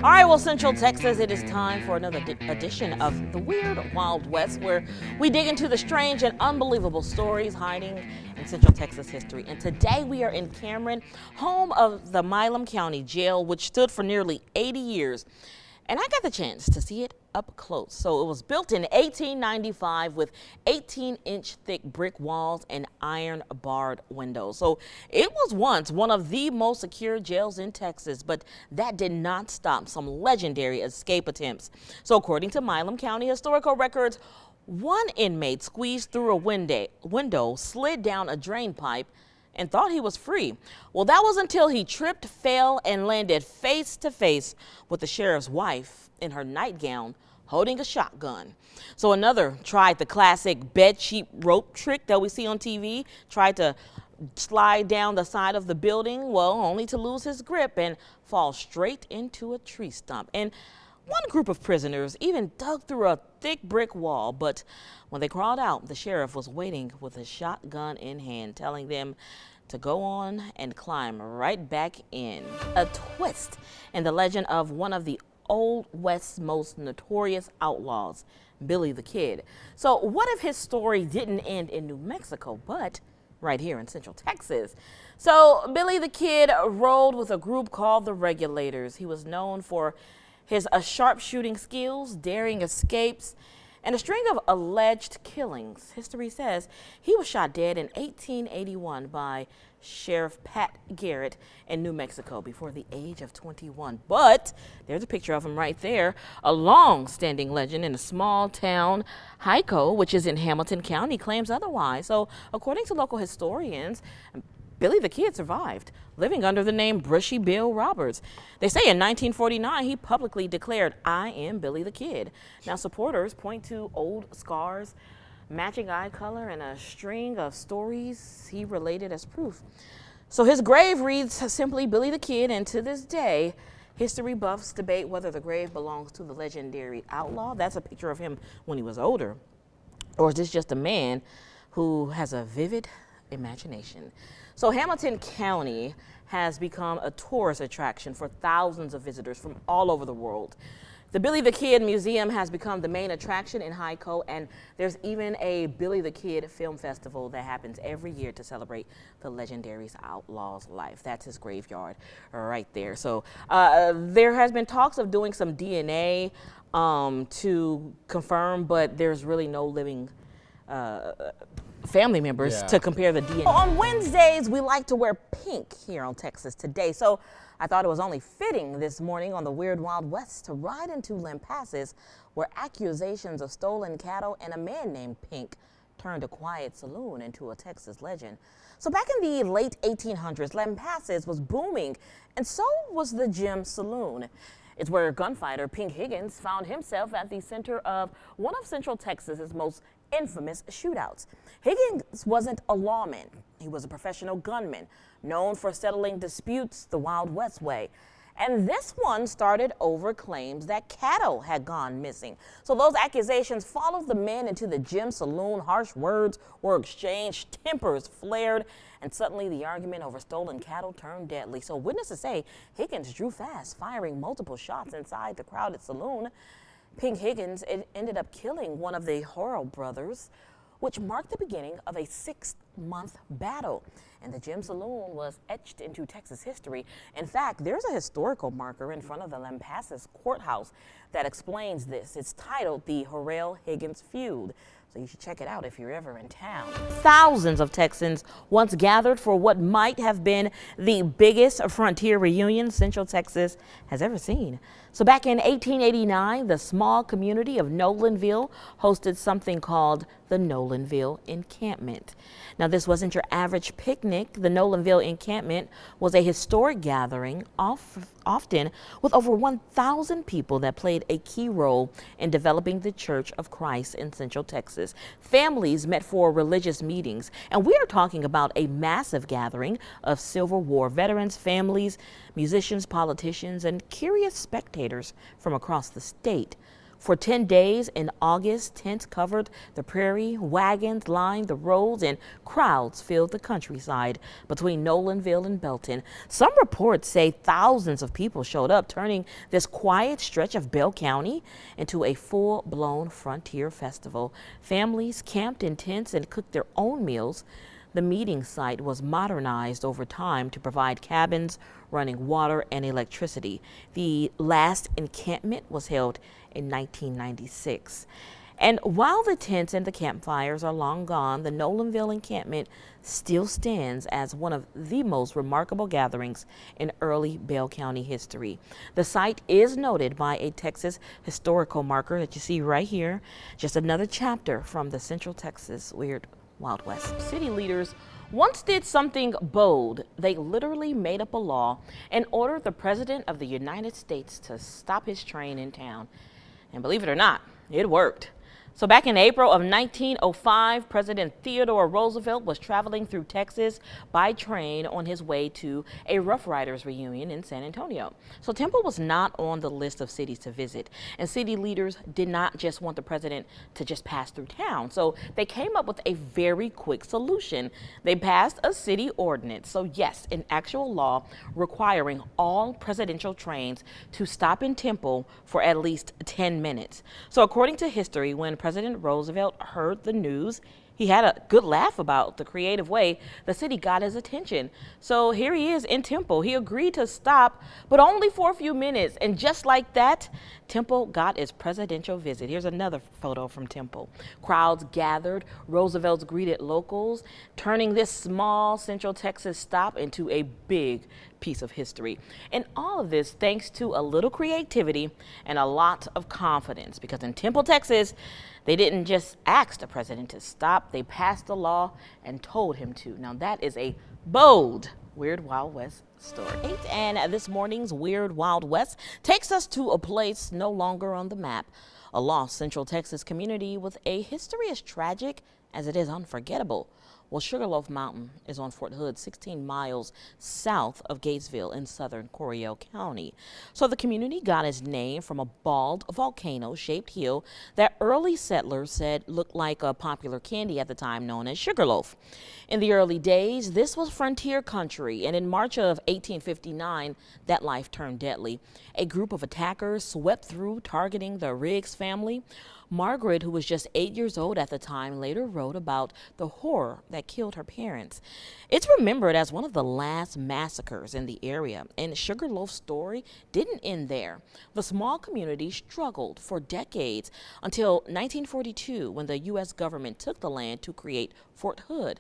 All right, well, Central Texas, it is time for another edition of the Weird Wild West, where we dig into the strange and unbelievable stories hiding in Central Texas history. And today we are in Cameron, home of the Milam County Jail, which stood for nearly 80 years. And I got the chance to see it up close. So it was built in 1895 with 18-inch thick brick walls and iron barred windows. So it was once one of the most secure jails in Texas, but that did not stop some legendary escape attempts. So according to Milam County historical records, one inmate squeezed through a window, slid down a drain pipe, and thought he was free. Well, that was until he tripped, fell, and landed face to face with the sheriff's wife in her nightgown holding a shotgun. So another tried the classic bed sheet rope trick that we see on TV, tried to slide down the side of the building, well, only to lose his grip and fall straight into a tree stump. And one group of prisoners even dug through a thick brick wall, but when they crawled out, the sheriff was waiting with a shotgun in hand, telling them to go on and climb right back in. A twist in the legend of one of the Old West's most notorious outlaws, Billy the Kid. So what if his story didn't end in New Mexico, but right here in Central Texas? So Billy the Kid rolled with a group called the Regulators. He was known for his sharpshooting skills, daring escapes, and a string of alleged killings. History says he was shot dead in 1881 by Sheriff Pat Garrett in New Mexico before the age of 21. But there's a picture of him right there, a long-standing legend in a small town. Hyco, which is in Hamilton County, claims otherwise. So according to local historians, Billy the Kid survived, living under the name Brushy Bill Roberts. They say in 1949, he publicly declared, "I am Billy the Kid." Now, supporters point to old scars, matching eye color, and a string of stories he related as proof. So his grave reads simply Billy the Kid, and to this day, history buffs debate whether the grave belongs to the legendary outlaw. That's a picture of him when he was older. Or is this just a man who has a vivid imagination? So Hamilton County has become a tourist attraction for thousands of visitors from all over the world. The Billy the Kid Museum has become the main attraction in Hyco, and there's even a Billy the Kid film festival that happens every year to celebrate the legendary outlaw's life. That's his graveyard right there. So there has been talks of doing some DNA to confirm, but there's really no living family members to compare the DNA. On Wednesdays, we like to wear pink here on Texas Today. So I thought it was only fitting this morning on the Weird Wild West to ride into Lampasas, where accusations of stolen cattle and a man named Pink turned a quiet saloon into a Texas legend. So back in the late 1800s, Lampasas was booming, and so was the Gem Saloon. It's where gunfighter Pink Higgins found himself at the center of one of Central Texas's most infamous shootouts. Higgins wasn't a lawman. He was a professional gunman, known for settling disputes the Wild West way. And this one started over claims that cattle had gone missing. So those accusations followed the men into the Gem Saloon. Harsh words were exchanged, tempers flared, and suddenly the argument over stolen cattle turned deadly. So witnesses say Higgins drew fast, firing multiple shots inside the crowded saloon. Pink Higgins ended up killing one of the Horrell brothers, which marked the beginning of a 6-month battle. And the Gem Saloon was etched into Texas history. In fact, there's a historical marker in front of the Lampasas courthouse that explains this. It's titled the Horrell-Higgins Feud. So you should check it out if you're ever in town. Thousands of Texans once gathered for what might have been the biggest frontier reunion Central Texas has ever seen. So back in 1889, the small community of Nolanville hosted something called the Nolanville Encampment. Now, this wasn't your average picnic. The Nolanville Encampment was a historic gathering, often with over 1,000 people that played a key role in developing the Church of Christ in Central Texas. Families met for religious meetings, and we are talking about a massive gathering of Civil War veterans, families, musicians, politicians, and curious spectators from across the state. For 10 days in August, tents covered the prairie, wagons lined the roads, and crowds filled the countryside between Nolanville and Belton. Some reports say thousands of people showed up, turning this quiet stretch of Bell County into a full-blown frontier festival. Families camped in tents and cooked their own meals. The meeting site was modernized over time to provide cabins, running water, and electricity. The last encampment was held in 1996. And while the tents and the campfires are long gone, the Nolanville encampment still stands as one of the most remarkable gatherings in early Bell County history. The site is noted by a Texas historical marker that you see right here, just another chapter from the Central Texas Weird Wild West. City leaders once did something bold. They literally made up a law and ordered the President of the United States to stop his train in town. And believe it or not, it worked. So back in April of 1905, President Theodore Roosevelt was traveling through Texas by train on his way to a Rough Riders reunion in San Antonio. So Temple was not on the list of cities to visit, and city leaders did not just want the president to just pass through town. So they came up with a very quick solution. They passed a city ordinance. So yes, an actual law requiring all presidential trains to stop in Temple for at least 10 minutes. So according to history, when President Roosevelt heard the news, he had a good laugh about the creative way the city got his attention. So here he is in Temple. He agreed to stop, but only for a few minutes. And just like that, Temple got its presidential visit. Here's another photo from Temple. Crowds gathered. Roosevelt's greeted locals, turning this small Central Texas stop into a big piece of history. And all of this thanks to a little creativity and a lot of confidence, because in Temple, Texas, they didn't just ask the president to stop, they passed the law and told him to. Now that is a bold Weird Wild West story. And this morning's Weird Wild West takes us to a place no longer on the map, a lost Central Texas community with a history as tragic as it is unforgettable. Well, Sugarloaf Mountain is on Fort Hood, 16 miles south of Gatesville in southern Coryell County. So the community got its name from a bald volcano-shaped hill that early settlers said looked like a popular candy at the time known as Sugarloaf. In the early days, this was frontier country, and in March of 1859, that life turned deadly. A group of attackers swept through, targeting the Riggs family. Margaret, who was just 8 years old at the time, later wrote about the horror that killed her parents. It's remembered as one of the last massacres in the area, and Sugarloaf's story didn't end there. The small community struggled for decades until 1942, when the U.S. government took the land to create Fort Hood.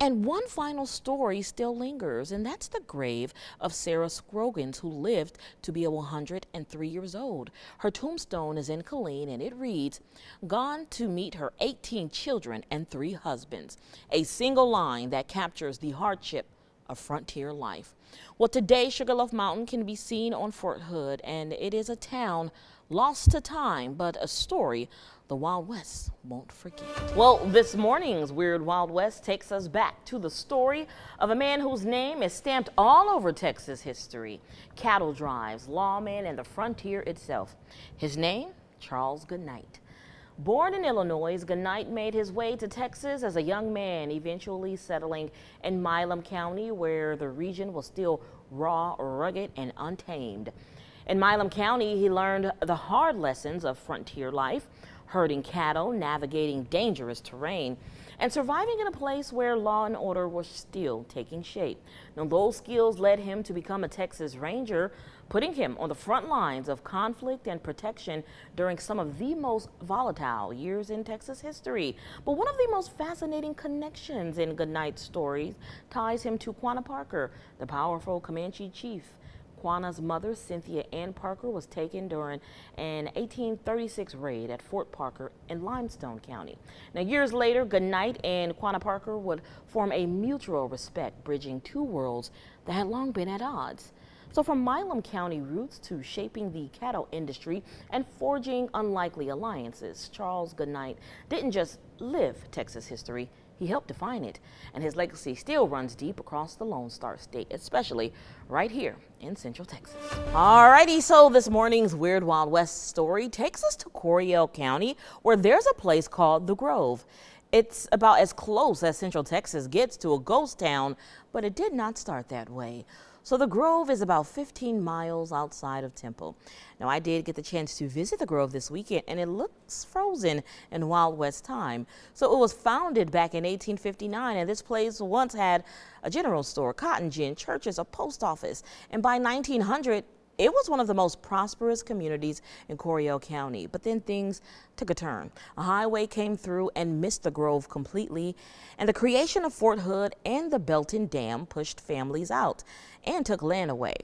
And one final story still lingers, and that's the grave of Sarah Scroggins, who lived to be 103 years old. Her tombstone is in Killeen, and it reads, "Gone to meet her 18 children and 3 husbands," a single line that captures the hardship of frontier life. Well, today Sugarloaf Mountain can be seen on Fort Hood, and it is a town lost to time, but a story the Wild West won't forget. Well, this morning's Weird Wild West takes us back to the story of a man whose name is stamped all over Texas history: cattle drives, lawmen, and the frontier itself. His name, Charles Goodnight. Born in Illinois, Goodnight made his way to Texas as a young man, eventually settling in Milam County, where the region was still raw, rugged, and untamed. In Milam County, he learned the hard lessons of frontier life: herding cattle, navigating dangerous terrain, and surviving in a place where law and order were still taking shape. Now, those skills led him to become a Texas Ranger, putting him on the front lines of conflict and protection during some of the most volatile years in Texas history. But one of the most fascinating connections in Goodnight's story ties him to Quanah Parker, the powerful Comanche chief. Quanah's mother, Cynthia Ann Parker, was taken during an 1836 raid at Fort Parker in Limestone County. Now, years later, Goodnight and Quanah Parker would form a mutual respect, bridging two worlds that had long been at odds. So from Milam County roots to shaping the cattle industry and forging unlikely alliances, Charles Goodnight didn't just live Texas history, he helped define it, and his legacy still runs deep across the Lone Star State, especially right here in Central Texas. Alrighty, so this morning's Weird Wild West story takes us to Coryell County, where there's a place called The Grove. It's about as close as Central Texas gets to a ghost town, but it did not start that way. So The Grove is about 15 miles outside of Temple. Now, I did get the chance to visit The Grove this weekend, and it looks frozen in Wild West time. So it was founded back in 1859, and this place once had a general store, cotton gin, churches, a post office. And by 1900, it was one of the most prosperous communities in Coryell County, but then things took a turn. A highway came through and missed the Grove completely, and the creation of Fort Hood and the Belton Dam pushed families out and took land away.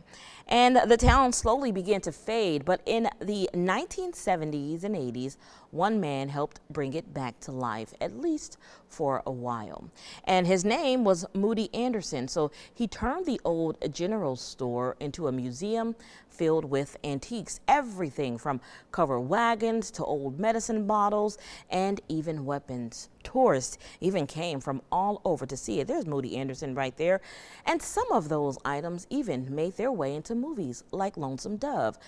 And the town slowly began to fade, but in the 1970s and 80s, one man helped bring it back to life, at least for a while. And his name was Moody Anderson. So he turned the old general store into a museum filled with antiques, everything from covered wagons to old medicine bottles and even weapons. Tourists even came from all over to see it. There's Moody Anderson right there. And some of those items even made their way into movies like Lonesome Dove.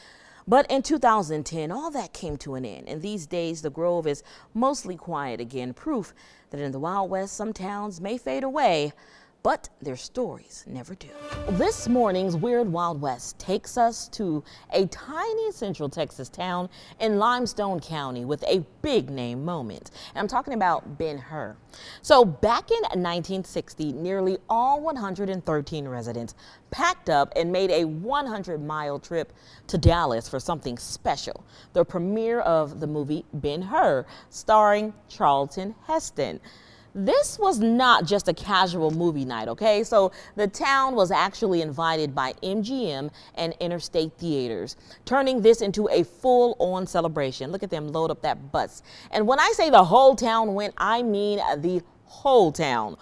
But in 2010, all that came to an end, and these days the Grove is mostly quiet again, proof that in the Wild West some towns may fade away, but their stories never do. This morning's Weird Wild West takes us to a tiny Central Texas town in Limestone County with a big name moment. And I'm talking about Ben-Hur. So back in 1960, nearly all 113 residents packed up and made a 100-mile trip to Dallas for something special, the premiere of the movie Ben-Hur, starring Charlton Heston. This was not just a casual movie night, okay? So the town was actually invited by MGM and Interstate Theaters, turning this into a full-on celebration. Look at them load up that bus. And when I say the whole town went, I mean the whole town.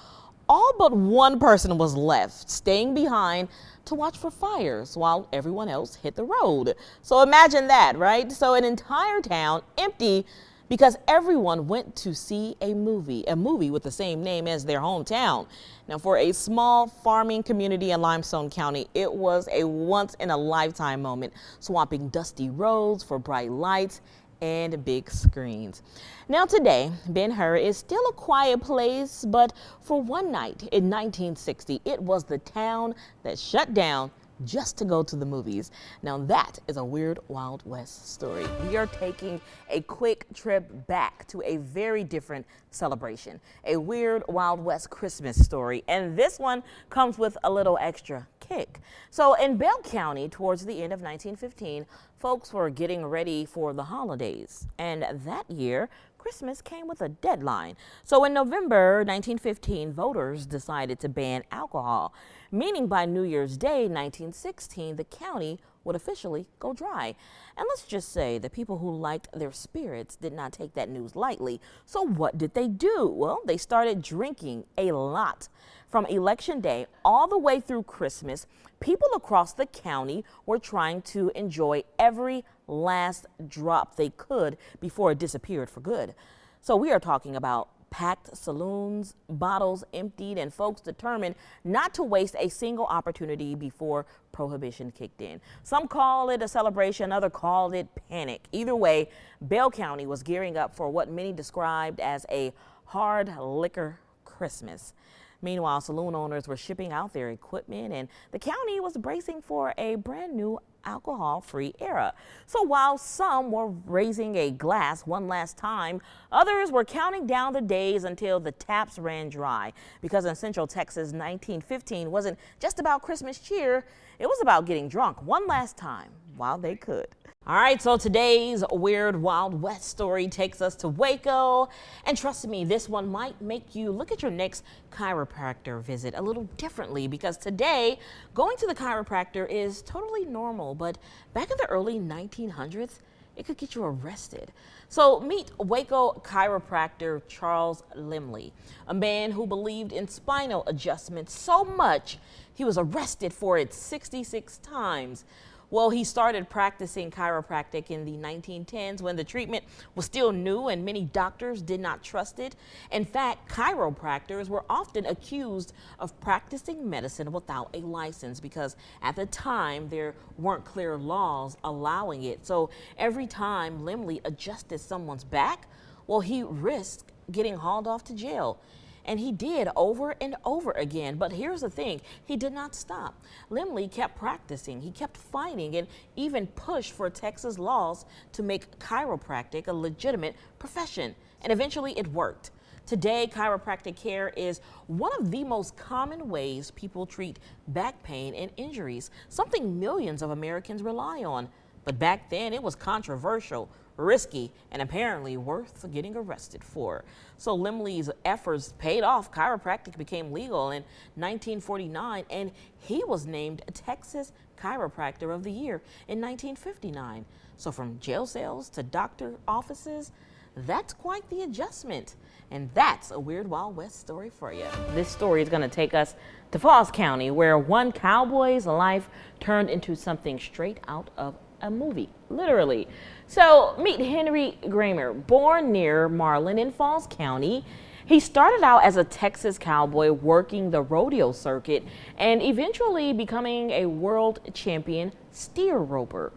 All but one person was left, staying behind to watch for fires while everyone else hit the road. So imagine that, right? So an entire town empty because everyone went to see a movie with the same name as their hometown. Now, for a small farming community in Limestone County, it was a once-in-a-lifetime moment, swapping dusty roads for bright lights and big screens. Now today, Ben-Hur is still a quiet place, but for one night in 1960, it was the town that shut down just to go to the movies. Now that is a Weird Wild West story. We are taking a quick trip back to a very different celebration, a Weird Wild West Christmas story, and this one comes with a little extra kick. So in Bell County, towards the end of 1915, folks were getting ready for the holidays, and that year Christmas came with a deadline. So in November 1915, voters decided to ban alcohol, meaning by New Year's Day 1916, the county would officially go dry. And let's just say the people who liked their spirits did not take that news lightly. So what did they do? Well, they started drinking a lot. From Election Day all the way through Christmas, people across the county were trying to enjoy every last drop they could before it disappeared for good. So we are talking about packed saloons, bottles emptied, and folks determined not to waste a single opportunity before prohibition kicked in. Some call it a celebration, others called it panic. Either way, Bell County was gearing up for what many described as a hard liquor Christmas. Meanwhile, saloon owners were shipping out their equipment, and the county was bracing for a brand new alcohol-free era. So while some were raising a glass one last time, others were counting down the days until the taps ran dry. Because in Central Texas, 1915 wasn't just about Christmas cheer, it was about getting drunk one last time while they could. All right, so today's Weird Wild West story takes us to Waco. And trust me, this one might make you look at your next chiropractor visit a little differently, because today, going to the chiropractor is totally normal. But back in the early 1900s, it could get you arrested. So meet Waco chiropractor Charles Limley, a man who believed in spinal adjustments so much he was arrested for it 66 times. Well, he started practicing chiropractic in the 1910s when the treatment was still new and many doctors did not trust it. In fact, chiropractors were often accused of practicing medicine without a license because at the time there weren't clear laws allowing it. So every time Limley adjusted someone's back, well, he risked getting hauled off to jail. And he did over and over again. But here's the thing, he did not stop. Limley kept practicing, he kept fighting, and even pushed for Texas laws to make chiropractic a legitimate profession. And eventually it worked. Today, chiropractic care is one of the most common ways people treat back pain and injuries, something millions of Americans rely on. But back then, it was controversial, risky, and apparently worth getting arrested for. So Limley's efforts paid off. Chiropractic became legal in 1949, and he was named Texas Chiropractor of the Year in 1959. So from jail cells to doctor offices, that's quite the adjustment. And that's a Weird Wild West story for you. This story is going to take us to Falls County, where one cowboy's life turned into something straight out of a movie, literally. So meet Henry Gramer, born near Marlin in Falls County. He started out as a Texas cowboy working the rodeo circuit and eventually becoming a world champion steer roper.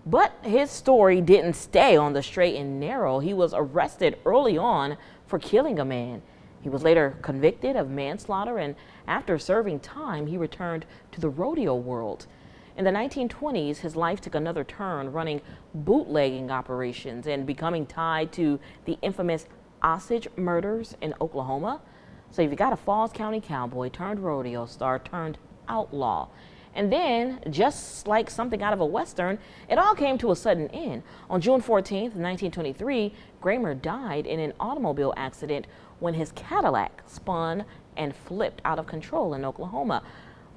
But his story didn't stay on the straight and narrow. He was arrested early on for killing a man. He was later convicted of manslaughter, and after serving time, he returned to the rodeo world. In the 1920s, his life took another turn, running bootlegging operations and becoming tied to the infamous Osage murders in Oklahoma. So you've got a Falls County cowboy turned rodeo star turned outlaw. And then, just like something out of a Western, it all came to a sudden end. On June 14th, 1923, Gramer died in an automobile accident when his Cadillac spun and flipped out of control in Oklahoma.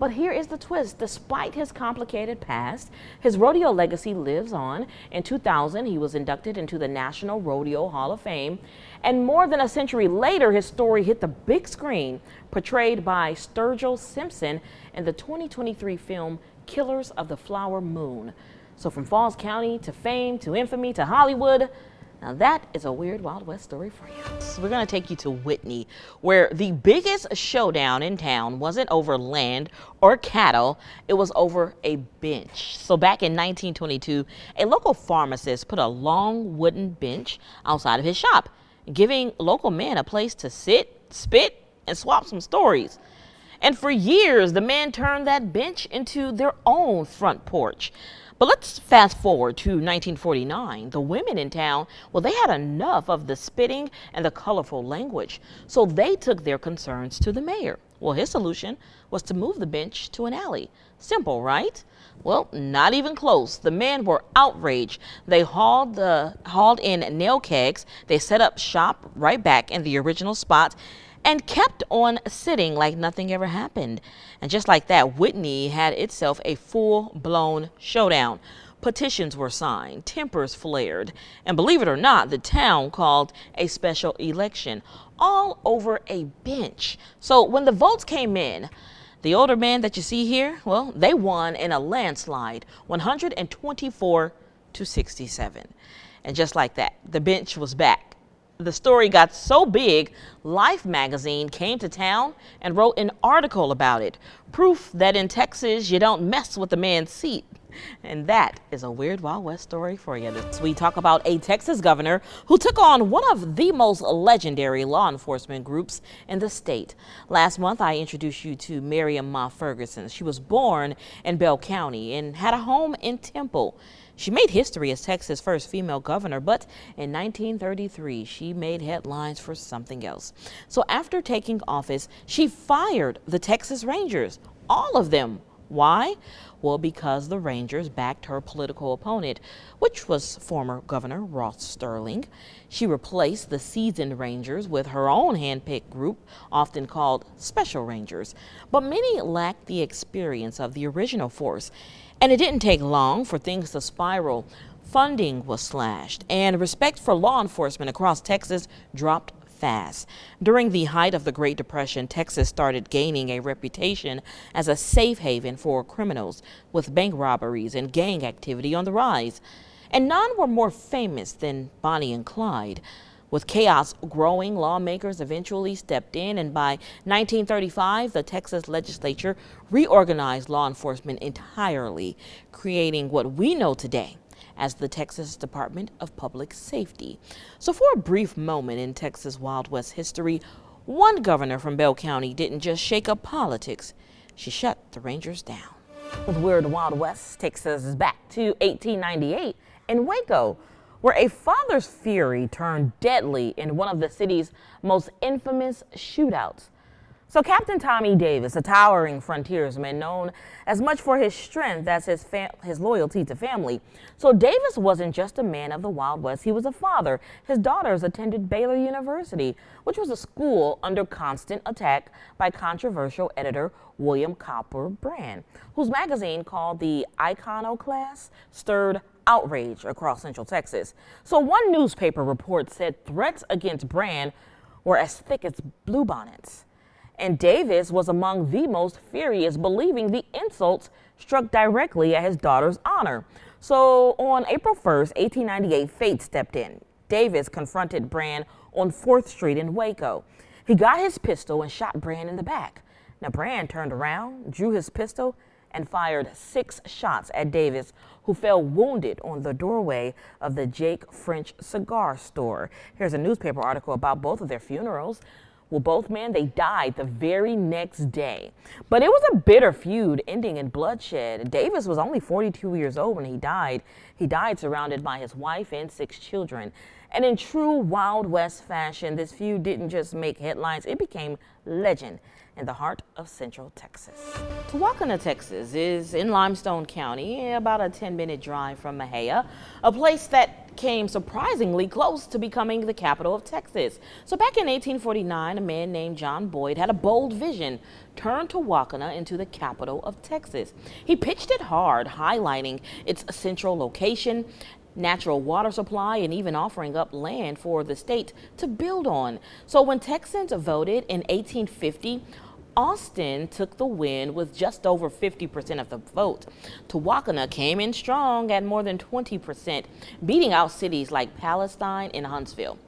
But here is the twist. Despite his complicated past, his rodeo legacy lives on. In 2000, he was inducted into the National Rodeo Hall of Fame. And more than a century later, his story hit the big screen, portrayed by Sturgill Simpson in the 2023 film Killers of the Flower Moon. So from Falls County to fame to infamy to Hollywood, now that is a Weird Wild West story for you. So we're going to take you to Whitney, where the biggest showdown in town wasn't over land or cattle, it was over a bench. So back in 1922, a local pharmacist put a long wooden bench outside of his shop, giving local men a place to sit, spit, and swap some stories. And for years, the men turned that bench into their own front porch. But let's fast forward to 1949. The women in town, well, they had enough of the spitting and the colorful language, so they took their concerns to the mayor. Well, his solution was to move the bench to an alley. Simple, right? Well, not even close. The men were outraged. They hauled in nail kegs. They set up shop right back in the original spot and kept on sitting like nothing ever happened. And just like that, Whitney had itself a full-blown showdown. Petitions were signed, tempers flared, and believe it or not, the town called a special election, all over a bench. So when the votes came in, the older men that you see here, well, they won in a landslide, 124 to 67. And just like that, the bench was back. The story got so big, Life magazine came to town and wrote an article about it. Proof that in Texas, you don't mess with the man's seat. And that is a Weird Wild West story for you. We talk about a Texas governor who took on one of the most legendary law enforcement groups in the state. Last month, I introduced you to Miriam Ma Ferguson. She was born in Bell County and had a home in Temple. She made history as Texas' first female governor, but in 1933, she made headlines for something else. So after taking office, she fired the Texas Rangers, all of them. Why? Well, because the Rangers backed her political opponent, which was former Governor Ross Sterling. She replaced the seasoned Rangers with her own hand-picked group, often called Special Rangers. But many lacked the experience of the original force. And it didn't take long for things to spiral. Funding was slashed, and respect for law enforcement across Texas dropped fast. During the height of the Great Depression, Texas started gaining a reputation as a safe haven for criminals, with bank robberies and gang activity on the rise. And none were more famous than Bonnie and Clyde. With chaos growing, lawmakers eventually stepped in, and by 1935, the Texas legislature reorganized law enforcement entirely, creating what we know today as the Texas Department of Public Safety. So for a brief moment in Texas Wild West history, one governor from Bell County didn't just shake up politics, she shut the Rangers down. With Weird Wild West takes us back to 1898 in Waco, where a father's fury turned deadly in one of the city's most infamous shootouts. So Captain Tommy Davis, a towering frontiersman known as much for his strength as his loyalty to family. So Davis wasn't just a man of the Wild West, he was a father. His daughters attended Baylor University, which was a school under constant attack by controversial editor William Cowper Brand, whose magazine called the Iconoclast stirred outrage across Central Texas. So one newspaper report said threats against Brand were as thick as bluebonnets. And Davis was among the most furious, believing the insults struck directly at his daughter's honor. So on April 1st, 1898, fate stepped in. Davis confronted Brand on 4th Street in Waco. He got his pistol and shot Brand in the back. Now Brand turned around, drew his pistol, and fired 6 shots at Davis, who fell wounded on the doorway of the Jake French cigar store. Here's a newspaper article about both of their funerals. Well, both men, they died the very next day. But it was a bitter feud ending in bloodshed. Davis was only 42 years old when he died. He died surrounded by his wife and 6 children. And in true Wild West fashion, this feud didn't just make headlines, it became legend in the heart of Central Texas. Tawakona, Texas is in Limestone County, about a 10-minute drive from Mahia, a place that came surprisingly close to becoming the capital of Texas. So back in 1849, a man named John Boyd had a bold vision, turned Tawakona into the capital of Texas. He pitched it hard, highlighting its central location, natural water supply, and even offering up land for the state to build on. So when Texans voted in 1850, Austin took the win with just over 50% of the vote. Tawakona came in strong at more than 20%, beating out cities like Palestine and Huntsville.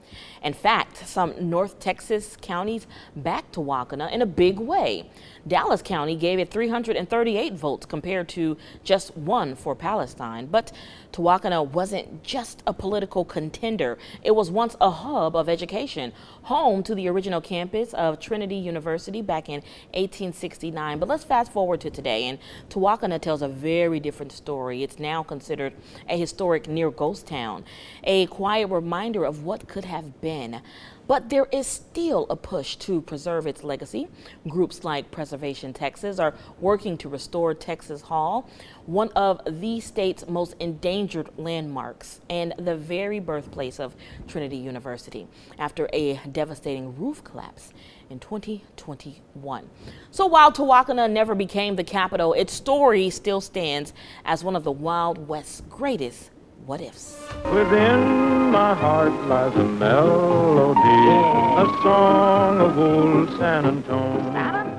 In fact, some North Texas counties backed Tawakona in a big way. Dallas County gave it 338 votes compared to just 1 for Palestine. But Tawakona wasn't just a political contender. It was once a hub of education, home to the original campus of Trinity University back in 1869. But let's fast forward to today, and Tawakona tells a very different story. It's now considered a historic near ghost town, a quiet reminder of what could have been. But there is still a push to preserve its legacy. Groups like Preservation Texas are working to restore Texas Hall, one of the state's most endangered landmarks and the very birthplace of Trinity University, after a devastating roof collapse in 2021. So while Tawakona never became the capital, its story still stands as one of the Wild West's greatest what ifs. Within my heart lies a melody, a song of old San Antonio.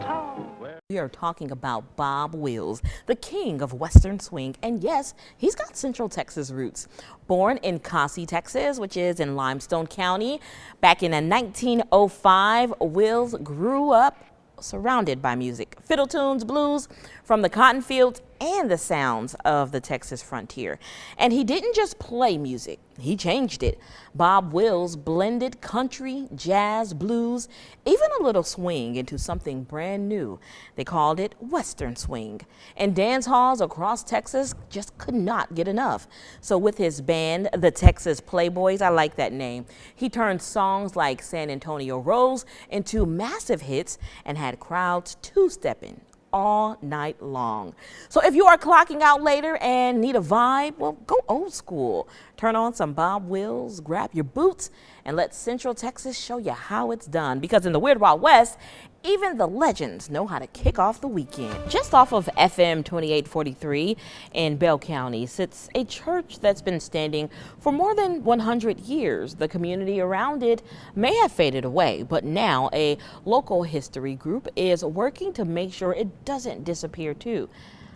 We are talking about Bob Wills, the king of Western swing, and yes, he's got Central Texas roots. Born in Cossie, Texas, which is in Limestone County, back in 1905, Wills grew up surrounded by music, fiddle tunes, blues from the cotton fields, and the sounds of the Texas frontier. And he didn't just play music, he changed it. Bob Wills blended country, jazz, blues, even a little swing into something brand new. They called it Western swing. And dance halls across Texas just could not get enough. So with his band, the Texas Playboys, I like that name, he turned songs like San Antonio Rose into massive hits and had crowds two-stepping all night long. So if you are clocking out later and need a vibe, well, go old school. Turn on some Bob Wills, grab your boots, and let Central Texas show you how it's done. Because in the Weird Wild West, Even the legends know how to kick off the weekend. Just off of FM 2843 in Bell County sits a church that's been standing for more than 100 years. The community around it may have faded away, but now a local history group is working to make sure it doesn't disappear too.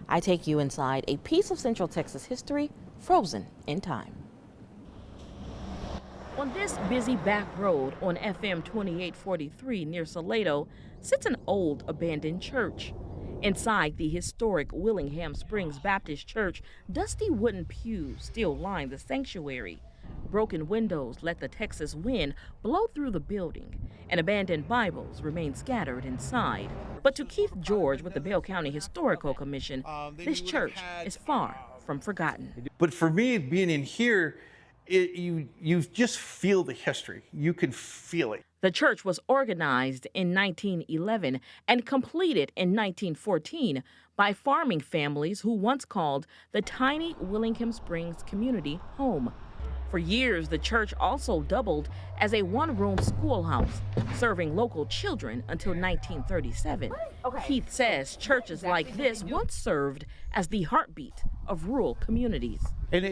I take you inside a piece of Central Texas history frozen in time. On this busy back road on FM 2843 near Salado sits an old abandoned church. Inside the historic Willingham Springs Baptist Church, dusty wooden pews still line the sanctuary. Broken windows let the Texas wind blow through the building, and abandoned Bibles remain scattered inside. But to Keith George with the Bell County Historical Commission, this church is far from forgotten. But for me, being in here, you just feel the history. You can feel it. The church was organized in 1911 and completed in 1914 by farming families who once called the tiny Willingham Springs community home. For years, the church also doubled as a one-room schoolhouse, serving local children until 1937. Keith says churches like this once served as the heartbeat of rural communities. And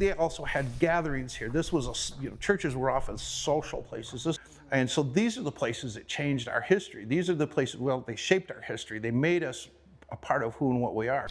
they also had gatherings here. This was churches were often social places. And so these are the places that changed our history. These are the places, well, they shaped our history. They made us a part of who and what we are.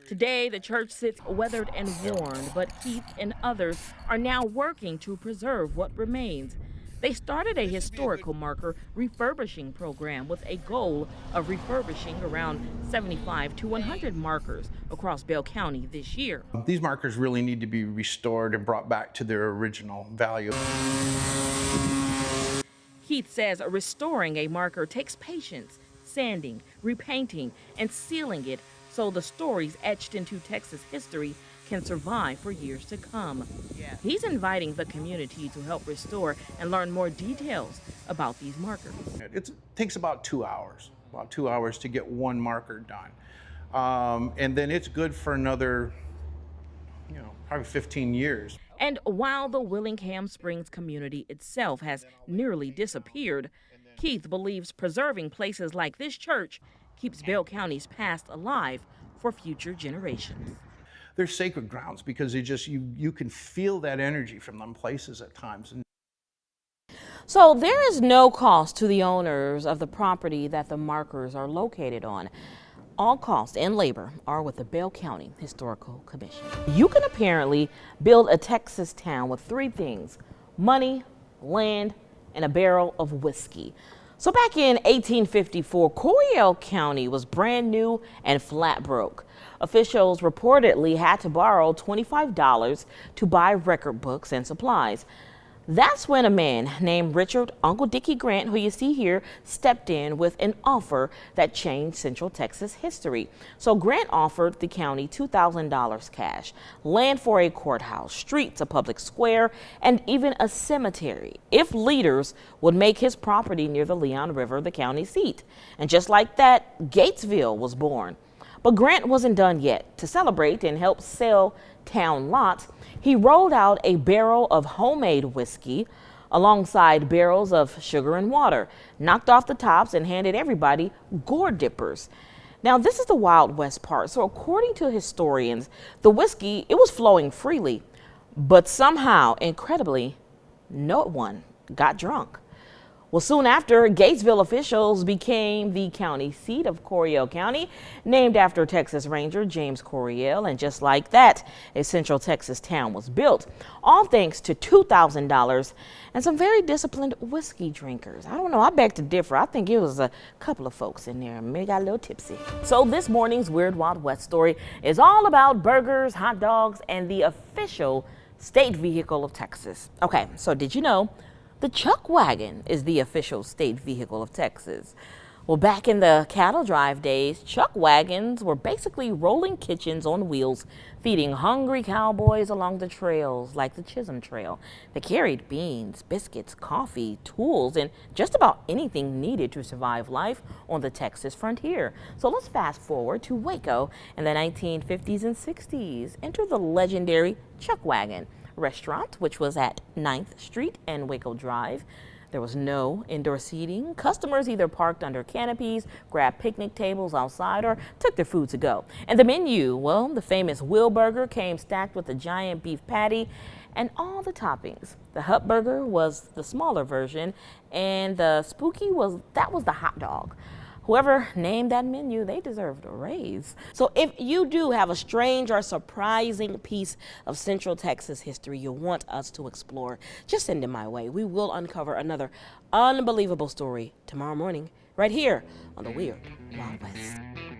Today, the church sits weathered and worn, but Keith and others are now working to preserve what remains. They started a historical marker refurbishing program with a goal of refurbishing around 75 to 100 markers across Bell County this year. These markers really need to be restored and brought back to their original value. Keith says restoring a marker takes patience, sanding, repainting, and sealing it so the stories etched into Texas history can survive for years to come. He's inviting the community to help restore and learn more details about these markers. It takes about 2 hours to get one marker done. And then it's good for another, probably 15 years. And while the Willingham Springs community itself has nearly disappeared, Keith believes preserving places like this church keeps Bell County's past alive for future generations. They're sacred grounds because you can feel that energy from them places at times. So there is no cost to the owners of the property that the markers are located on. All costs and labor are with the Bell County Historical Commission. You can apparently build a Texas town with 3 things: money, land, and a barrel of whiskey. So back in 1854, Coryell County was brand new and flat broke. Officials reportedly had to borrow $25 to buy record books and supplies. That's when a man named Richard Uncle Dickie Grant, who you see here, stepped in with an offer that changed Central Texas history. So Grant offered the county $2,000 cash, land for a courthouse, streets, a public square, and even a cemetery if leaders would make his property near the Leon River the county seat. And just like that, Gatesville was born. But Grant wasn't done yet. To celebrate and help sell town lots, he rolled out a barrel of homemade whiskey alongside barrels of sugar and water, knocked off the tops, and handed everybody gourd dippers. Now, this is the Wild West part. So according to historians, the whiskey, it was flowing freely, but somehow, incredibly, no one got drunk. Well, soon after, Gatesville officials became the county seat of Coryell County, named after Texas Ranger James Coryell. And just like that, a Central Texas town was built, all thanks to $2,000 and some very disciplined whiskey drinkers. I don't know, I beg to differ. I think it was a couple of folks in there, maybe got a little tipsy. So this morning's Weird Wild West story is all about burgers, hot dogs, and the official state vehicle of Texas. Okay, so did you know the chuck wagon is the official state vehicle of Texas? Well, back in the cattle drive days, chuck wagons were basically rolling kitchens on wheels, feeding hungry cowboys along the trails like the Chisholm Trail. They carried beans, biscuits, coffee, tools, and just about anything needed to survive life on the Texas frontier. So let's fast forward to Waco in the 1950s and 60s. Enter the legendary chuck wagon restaurant, which was at 9th Street and Waco Drive. There was no indoor seating. Customers either parked under canopies, grabbed picnic tables outside, or took their food to go. And the menu, well, the famous Will Burger came stacked with a giant beef patty and all the toppings. The Hut Burger was the smaller version, and the Spooky was the hot dog. Whoever named that menu, they deserved a raise. So if you do have a strange or surprising piece of Central Texas history you want us to explore, just send it my way. We will uncover another unbelievable story tomorrow morning, right here on the Weird Wild West.